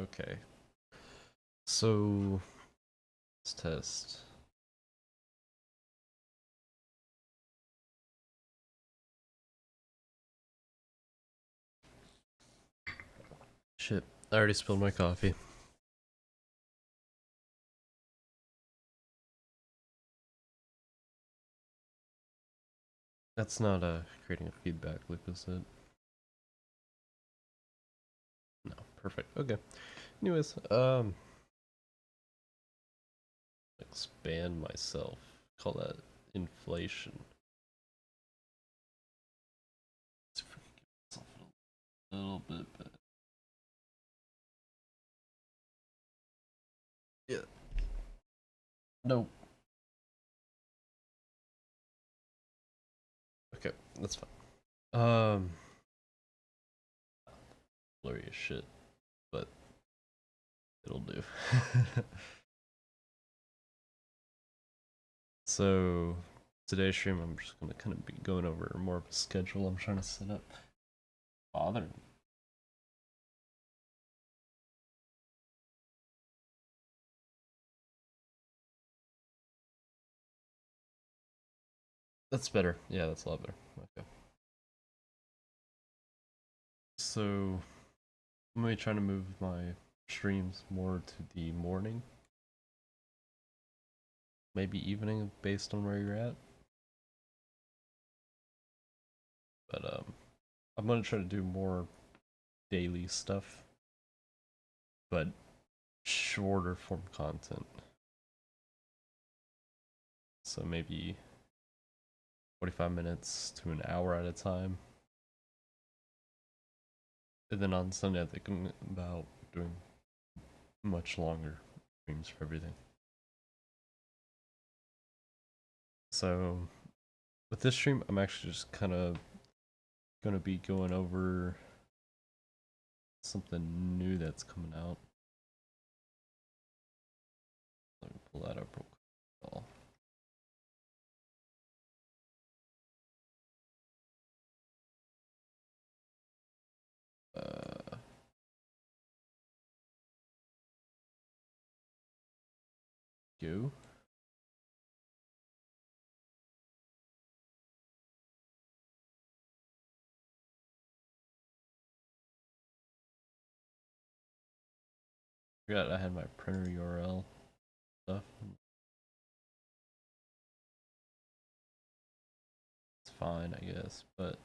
Okay. So let's test. Shit, I already spilled my coffee. That's not creating a feedback loop, is it? No, perfect. Okay. Anyways, expand myself. Call that inflation. Let's forgive myself a little bit, but yeah. Nope. Okay, that's fine. Blurry as shit, but it'll do. So today's stream, I'm just gonna kind of be going over more of a schedule I'm trying to set up. Bothering. That's better. Yeah, that's a lot better. Okay. So I'm gonna be trying to move my streams more to the morning, maybe evening, based on where you're at. But I'm gonna try to do more daily stuff, but shorter form content. So maybe 45 minutes to an hour at a time. And then on Sunday, I think I'm about doing much longer streams for everything. So with this stream, I'm actually just kind of gonna be going over something new that's coming out. Let me pull that up real quick. Uh, go. Forgot I had my printer URL stuff. It's fine, I guess, but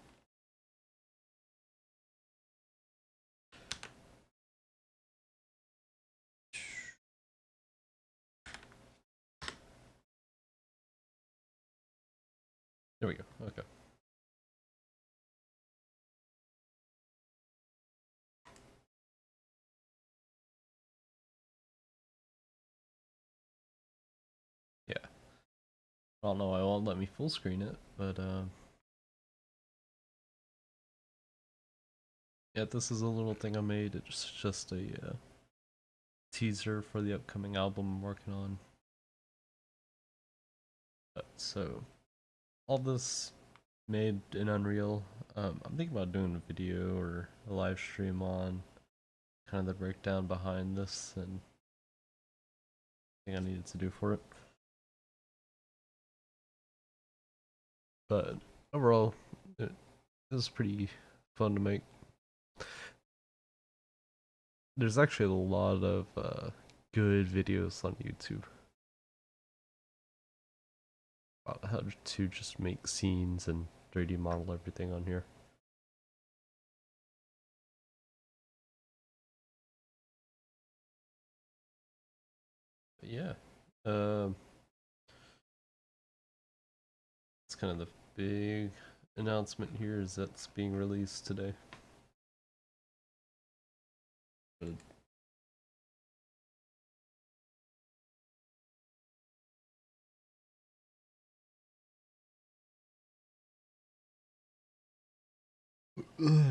there we go. Okay. Yeah. I don't know why it won't let me full screen it, but yeah, this is a little thing I made. It's just a teaser for the upcoming album I'm working on. So all this made in Unreal. I'm thinking about doing a video or a live stream on kind of the breakdown behind this and thing I needed to do for it. But overall, it was pretty fun to make. There's actually a lot of good videos on YouTube about how to just make scenes and 3D model everything on here. But yeah, um, it's kind of the big announcement here is that's being released today. But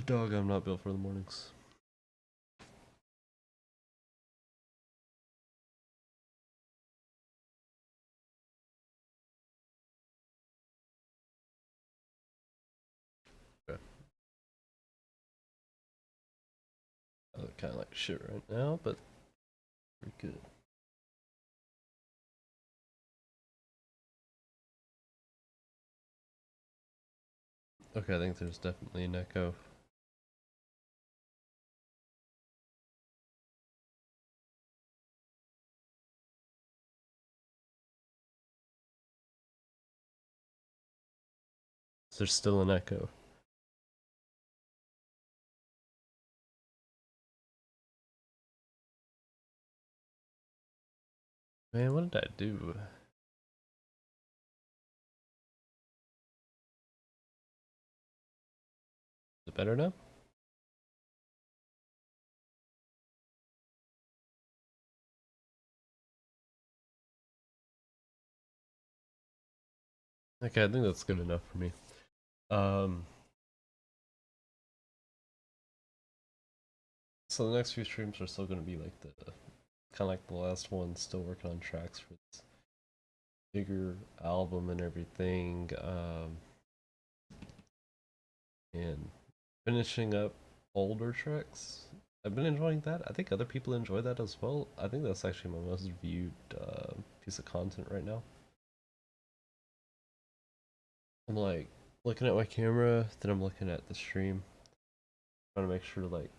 dog, I'm not built for the mornings. Okay. kind of like shit right now, but pretty good. Okay, I think there's definitely an echo. There's still an echo. Man, what did I do? Is it better now? Okay, I think that's good enough for me. So the next few streams are still gonna be like the kind of like the last one, still working on tracks for this bigger album and everything. And finishing up older tracks. I've been enjoying that. I think other people enjoy that as well. I think that's actually my most viewed piece of content right now. I'm like looking at my camera, then I'm looking at the stream, trying to make sure like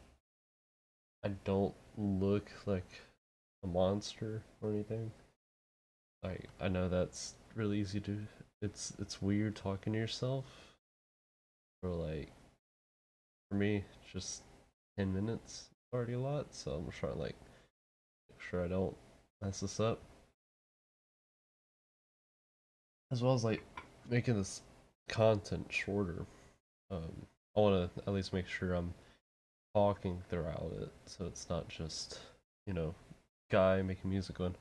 I don't look like a monster or anything. Like I know that's really easy to. It's weird talking to yourself, or like for me, just 10 minutes is already a lot. So I'm trying to like make sure I don't mess this up, as well as like making this content shorter. I want to at least make sure I'm talking throughout it, so it's not just guy making music going.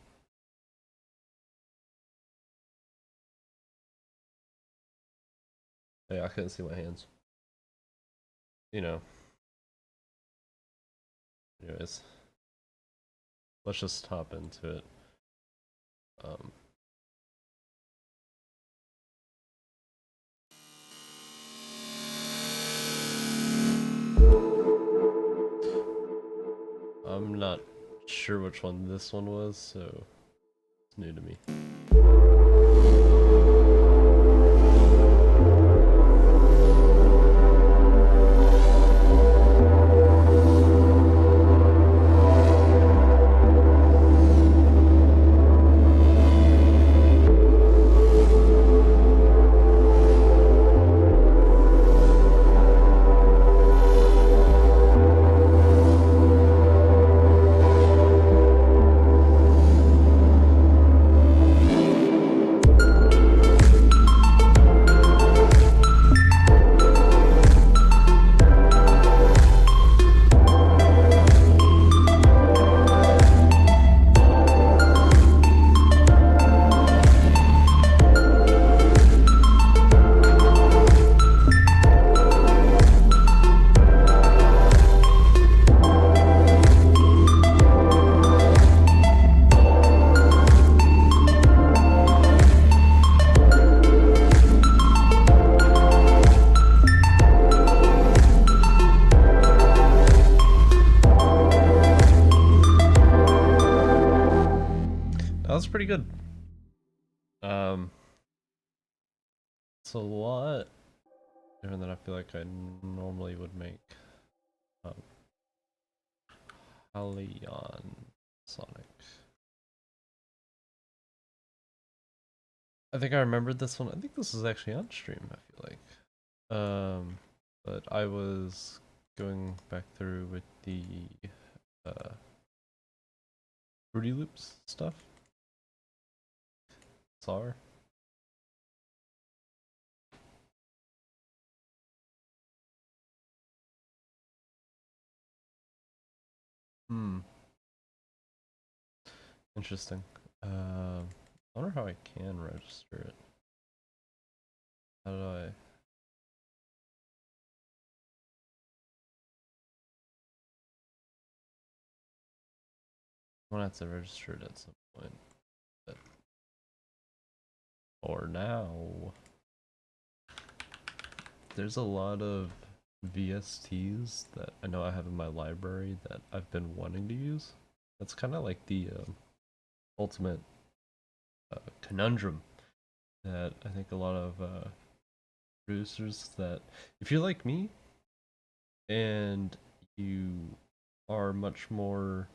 Hey, I couldn't see my hands. You know. Anyways, let's just hop into it. Um, I'm not sure which one this one was, so it's new to me. That was pretty good. It's a lot different than I feel like I normally would make. Um, Halion Sonic. I think I remembered this one. I think this was actually on stream, I feel like. But I was going back through with the Fruity Loops stuff. SAR. Interesting. I wonder how I can register it. How do I? I'm gonna have to register it at some point. But for now, there's a lot of VSTs that I know I have in my library that I've been wanting to use. That's kind of like the ultimate conundrum that I think a lot of producers that if you're like me and you are much more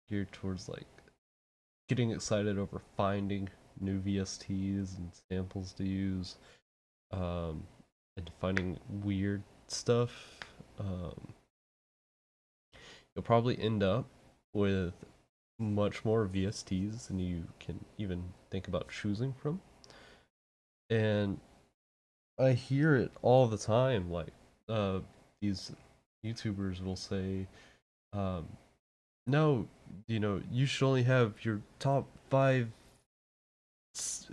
geared towards like getting excited over finding new VSTs and samples to use, um, and finding weird stuff, um, you'll probably end up with much more VSTs than you can even think about choosing from. And I hear it all the time. Like, uh, these YouTubers will say, um, "No, you should only have your top five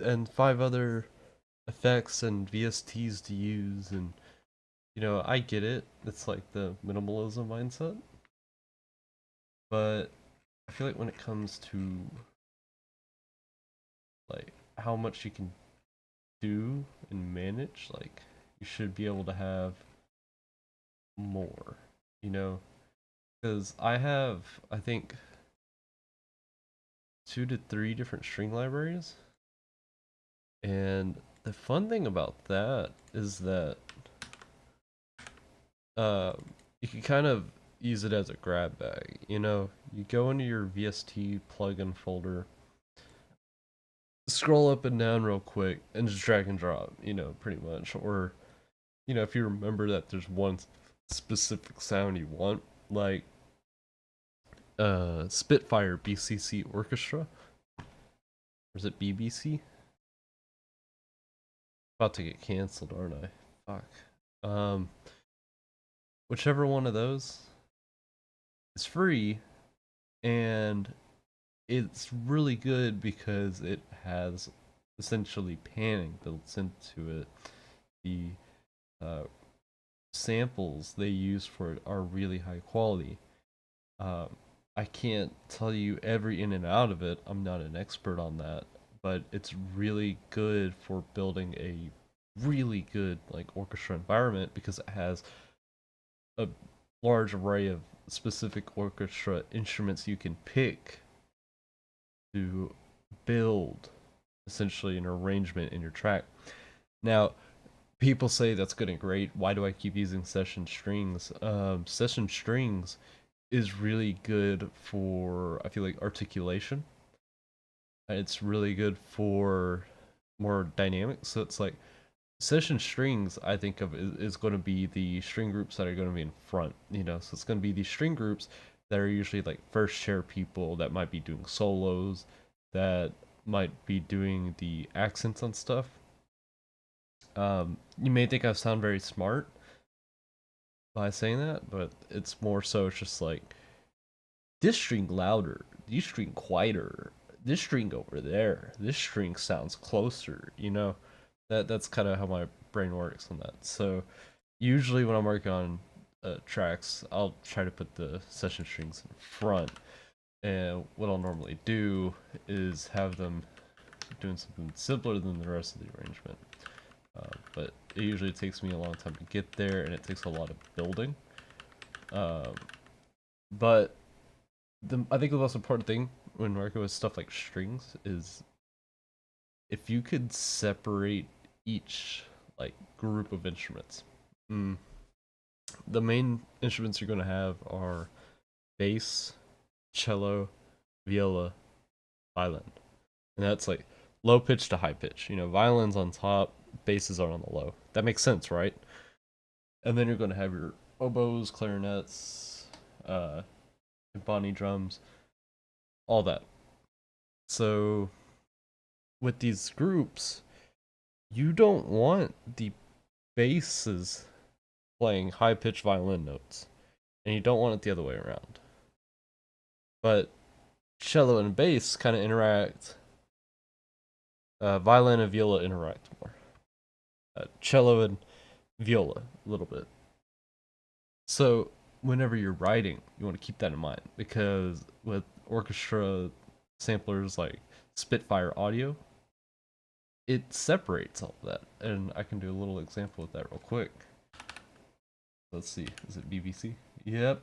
and five other effects and VSTs to use." And I get it. It's like the minimalism mindset, but I feel like when it comes to like how much you can do and manage, like you should be able to have more, you know? Because I have, I think, 2 to 3 different string libraries, and the fun thing about that is that uh, you can kind of use it as a grab bag. You go into your VST plugin folder, scroll up and down real quick, and just drag and drop. Pretty much. Or if you remember that there's one specific sound you want, like Spitfire BCC Orchestra, or is it BBC? About to get canceled, aren't I? Fuck. Whichever one of those is free, and it's really good because it has essentially panning built into it. The uh, samples they use for it are really high quality. Um, I can't tell you every in and out of it. I'm not an expert on that, but it's really good for building a really good like orchestra environment because it has a large array of specific orchestra instruments you can pick to build essentially an arrangement in your track. Now, people say that's good and great. Why do I keep using session strings? Session strings is really good for, I feel like, articulation. It's really good for more dynamics. So it's like session strings, I think of is going to be the string groups that are going to be in front. So it's going to be these string groups that are usually like first chair people that might be doing solos, that might be doing the accents on stuff. You may think I sound very smart by saying that, but it's more so it's just like this string louder, this string quieter, this string over there, this string sounds closer. That's kind of how my brain works on that. So usually when I'm working on tracks, I'll try to put the session strings in front. And what I'll normally do is have them doing something simpler than the rest of the arrangement. But it usually takes me a long time to get there, and it takes a lot of building. Um, but I think the most important thing when working with stuff like strings is if you could separate each like group of instruments. Mm, the main instruments you're going to have are bass, cello, viola, violin, and that's like low pitch to high pitch. Violins on top, basses are on the low. That makes sense, right? And then you're going to have your oboes, clarinets, timpani drums, all that. So with these groups, you don't want the basses playing high pitched violin notes, and you don't want it the other way around. But cello and bass kind of interact. Violin and viola interact more. Cello and viola a little bit. So whenever you're writing, you want to keep that in mind because with orchestra samplers like Spitfire Audio, it separates all of that. And I can do a little example with that real quick. Let's see, is it BBC? Yep.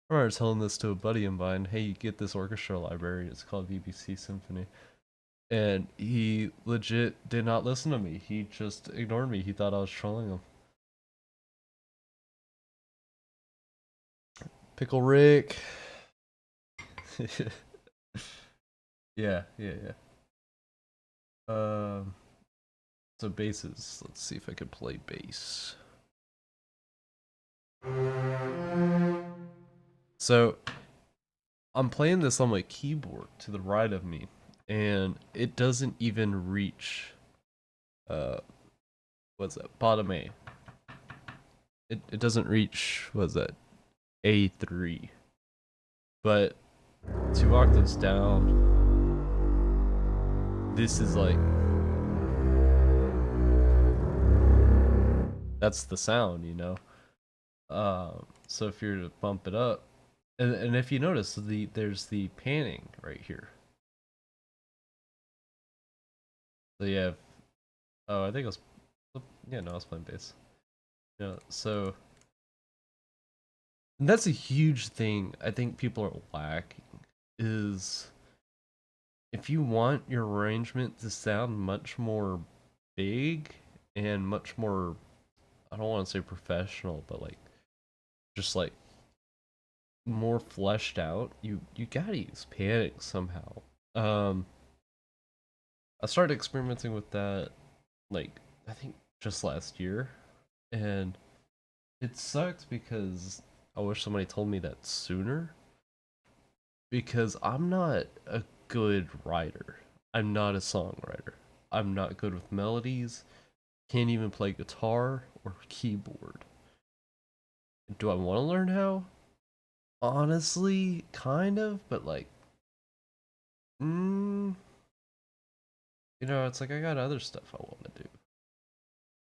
I remember telling this to a buddy of mine, hey, you get this orchestra library, it's called BBC Symphony. And he legit did not listen to me. He just ignored me. He thought I was trolling him. Pickle Rick. Yeah, yeah, yeah. Um, so basses. Let's see if I can play bass. So I'm playing this on my keyboard to the right of me, and it doesn't even reach what's that? Bottom A. It doesn't reach, what's that? A3. But 2 octaves down, this is like, that's the sound, you know. So if you're to bump it up, and if you notice, there's the panning right here. So you have, oh, I think I was, yeah, no, I was playing bass. Yeah, so and that's a huge thing I think people are lacking, is if you want your arrangement to sound much more big and much more, I don't want to say professional, but like just like more fleshed out, you gotta use panning somehow. Um, I started experimenting with that like I think just last year, and it sucks because I wish somebody told me that sooner. Because I'm not a good writer. I'm not a songwriter. I'm not good with melodies. Can't even play guitar or keyboard. Do I want to learn how? Honestly, kind of, but like, mm, it's like I got other stuff I want to do.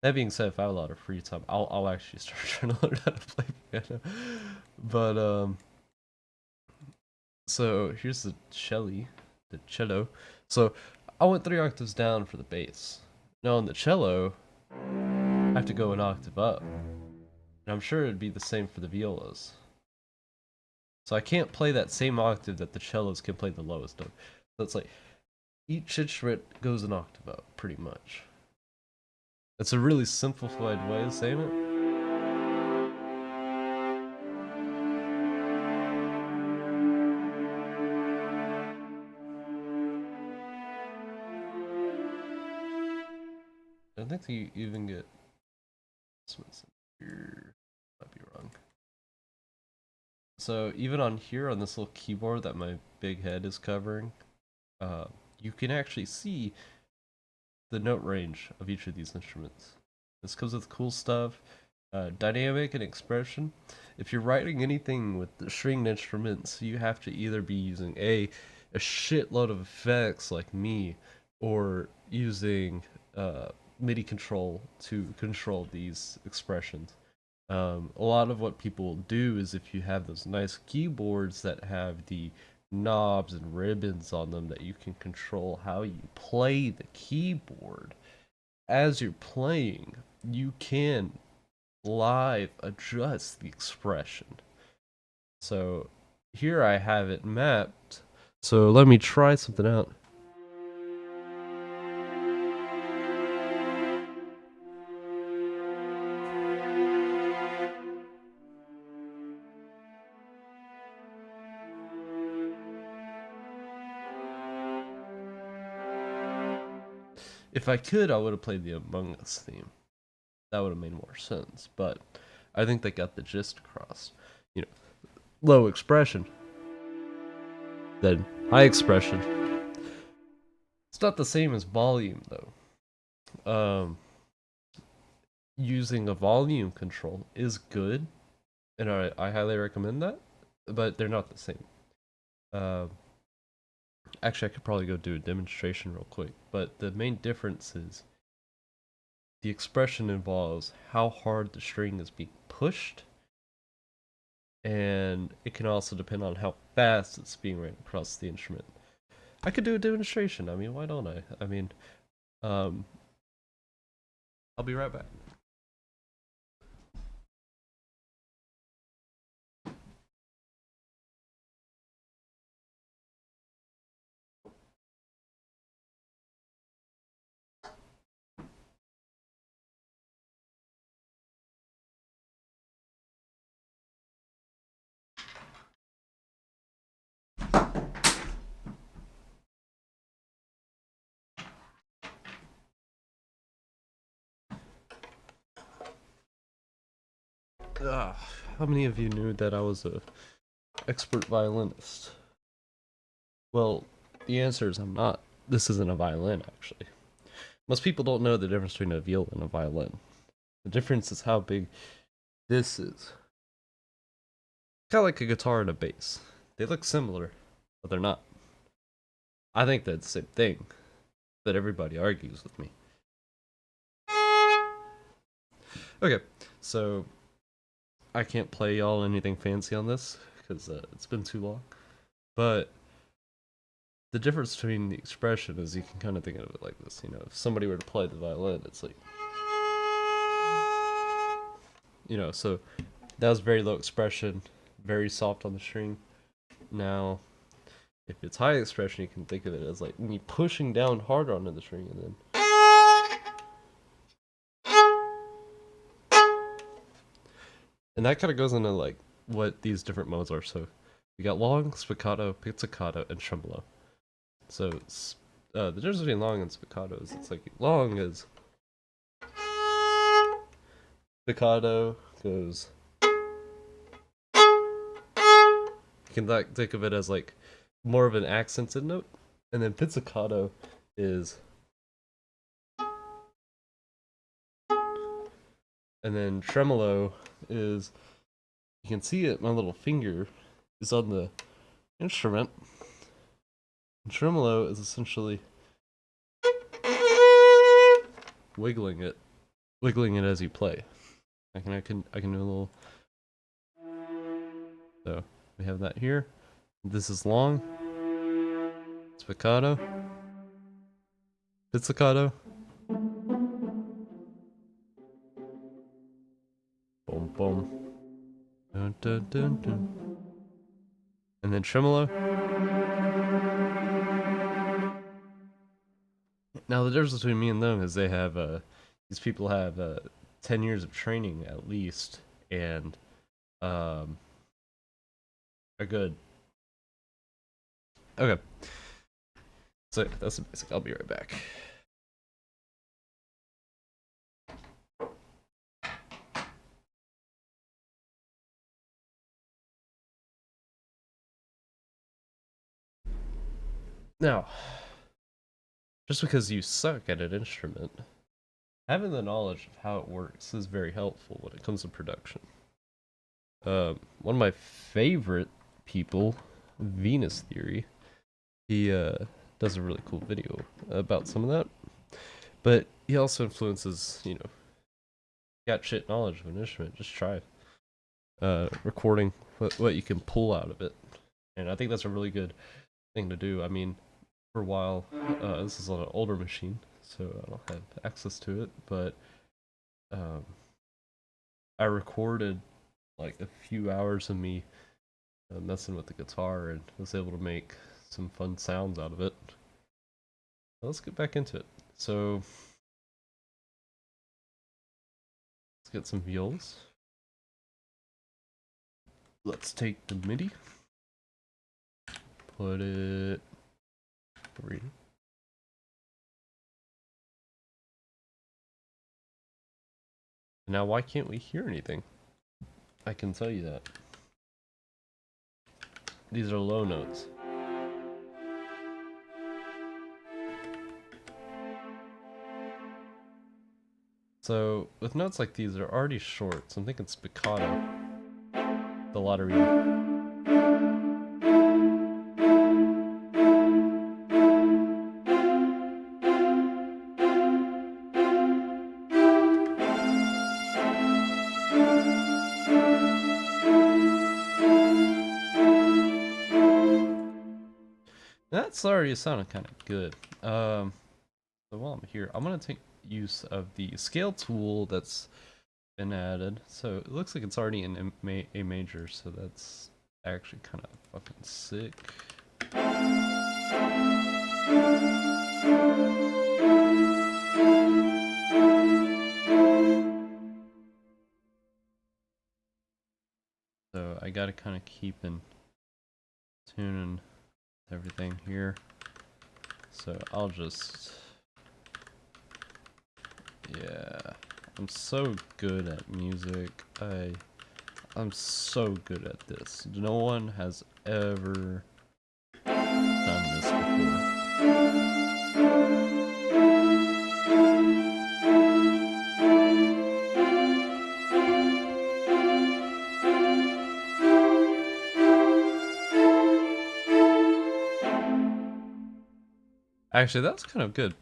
That being said, if I have a lot of free time, I'll actually start trying to learn how to play piano. But so here's the cello. So I went 3 octaves down for the bass. Now on the cello, I have to go an octave up. And I'm sure it'd be the same for the violas. So I can't play that same octave that the cellos can play the lowest note. So it's like each instrument goes an octave up, pretty much. It's a really simplified way of saying it. I think you even get this one's here. Might be wrong. So even on here on this little keyboard that my big head is covering, you can actually see the note range of each of these instruments. This comes with cool stuff, dynamic and expression. If you're writing anything with the stringed instruments, you have to either be using a shitload of effects like me, or using MIDI control to control these expressions. A lot of what people do is if you have those nice keyboards that have the knobs and ribbons on them that you can control how you play the keyboard as you're playing, you can live adjust the expression. So here I have it mapped. So let me try something out. If I could, I would have played the Among Us theme. That would have made more sense. But I think they got the gist across. You know, low expression, then high expression. It's not the same as volume though. Using a volume control is good, and I highly recommend that. But they're not the same. Uh, Actually, I could probably go do a demonstration real quick. But the main difference is the expression involves how hard the string is being pushed, and it can also depend on how fast it's being ran across the instrument. I could do a demonstration. I mean, why don't I? I mean, I'll be right back. How many of you knew that I was a expert violinist? Well, the answer is I'm not. This isn't a violin, actually. Most people don't know the difference between a viola and a violin. The difference is how big this is. Kind of like a guitar and a bass. They look similar, but they're not. I think they're the same thing, but everybody argues with me. Okay, so I can't play y'all anything fancy on this because it's been too long. But the difference between the expression is you can kind of think of it like this. You know, if somebody were to play the violin, it's like, you know, so that was very low expression, very soft on the string. Now, if it's high expression, you can think of it as like me pushing down harder onto the string and then. And that kind of goes into like what these different modes are. So we got long, spiccato, pizzicato, and tremolo. So the difference between long and spiccato is it's like long is spiccato goes. You can like think of it as like more of an accented note, and then pizzicato is. And then tremolo is, you can see it, my little finger is on the instrument. And tremolo is essentially wiggling it as you play. I can do a little. So we have that here. This is long, spiccato, pizzicato, boom boom, dun dun dun dun, and then tremolo. Now the difference between me and them is they have these people have 10 years of training at least, and are good. Okay, so that's the basic. I'll be right back. Now, just because you suck at an instrument, having the knowledge of how it works is very helpful when it comes to production. One of my favorite people, Venus Theory, he does a really cool video about some of that. But he also influences, you know, got shit knowledge of an instrument, just try recording what you can pull out of it. And I think that's a really good thing to do. I mean, for a while, this is on an older machine, so I don't have access to it, but I recorded like a few hours of me messing with the guitar and was able to make some fun sounds out of it. Let's get back into it. So let's get some violas. Let's take the MIDI, put it over here. Now, why can't we hear anything? I can tell you that. These are low notes. So, with notes like these, they're already short, so I'm thinking spiccato. The lottery. That's already sounding kind of good. So while I'm here, I'm gonna take use of the scale tool that's been added. So it looks like it's already in A major, so that's actually kind of fucking sick. So I gotta kind of keep in tuning everything here. So I'll just, yeah, I'm so good at music. I I'm so good at this. No one has ever done this before. Actually, that's kind of good.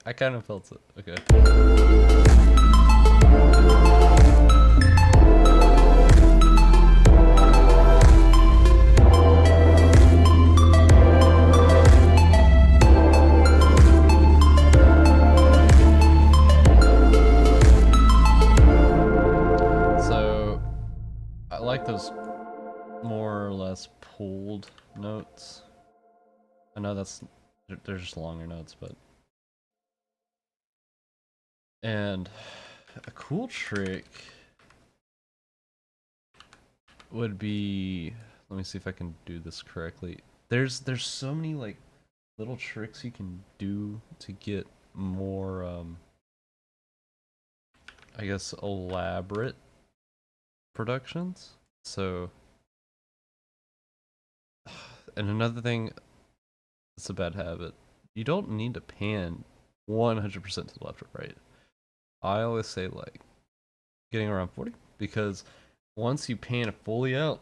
I kind of felt it. Okay. So, I like those more or less pulled notes. I know they're just longer notes, but. And a cool trick would be, let me see if I can do this correctly. There's so many like little tricks you can do to get more I guess elaborate productions. So, and another thing, it's a bad habit. You don't need to pan 100% to the left or right. I always say like getting around 40, because once you pan it fully out,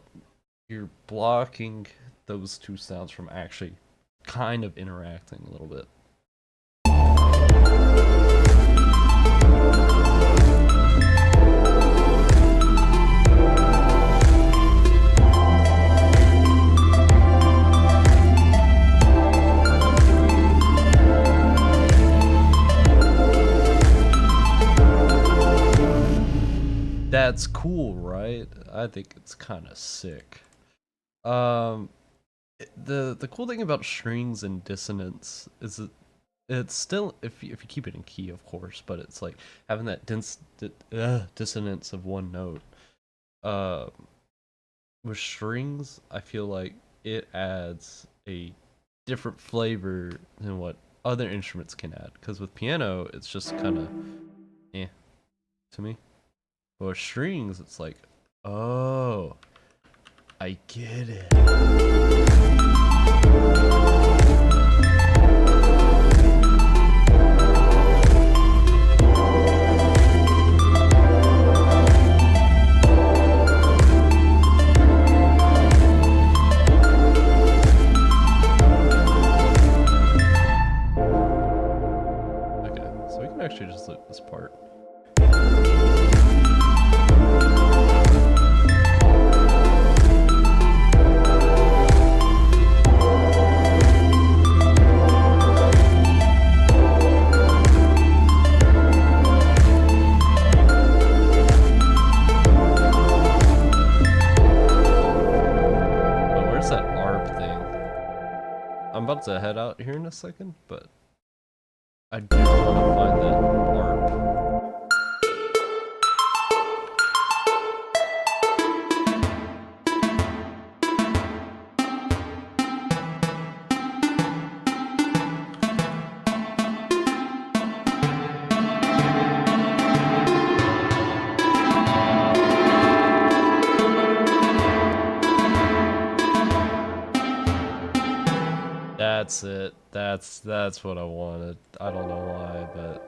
you're blocking those two sounds from actually kind of interacting a little bit. That's cool, right? I think it's kind of sick. The cool thing about strings and dissonance is that it's still, if you keep it in key, of course, but it's like having that dissonance of one note. With strings, I feel like it adds a different flavor than what other instruments can add. Because with piano, it's just kind of to me. But with strings, it's like, oh, I get it. Okay, so we can actually just loop this part. I'm about to head out here in a second, but I do want to find that ARP. That's it. That's what I wanted. I don't know why, but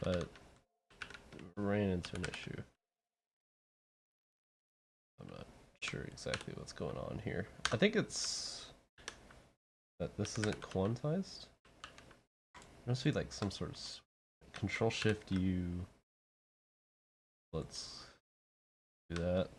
but ran into an issue. I'm not sure exactly what's going on here. I think it's that this isn't quantized. There must be like some sort of Control Shift U. Let's do that.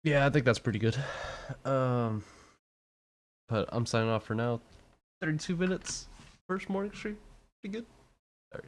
Yeah, I think that's pretty good. But I'm signing off for now. 32 minutes. First morning stream. Be good.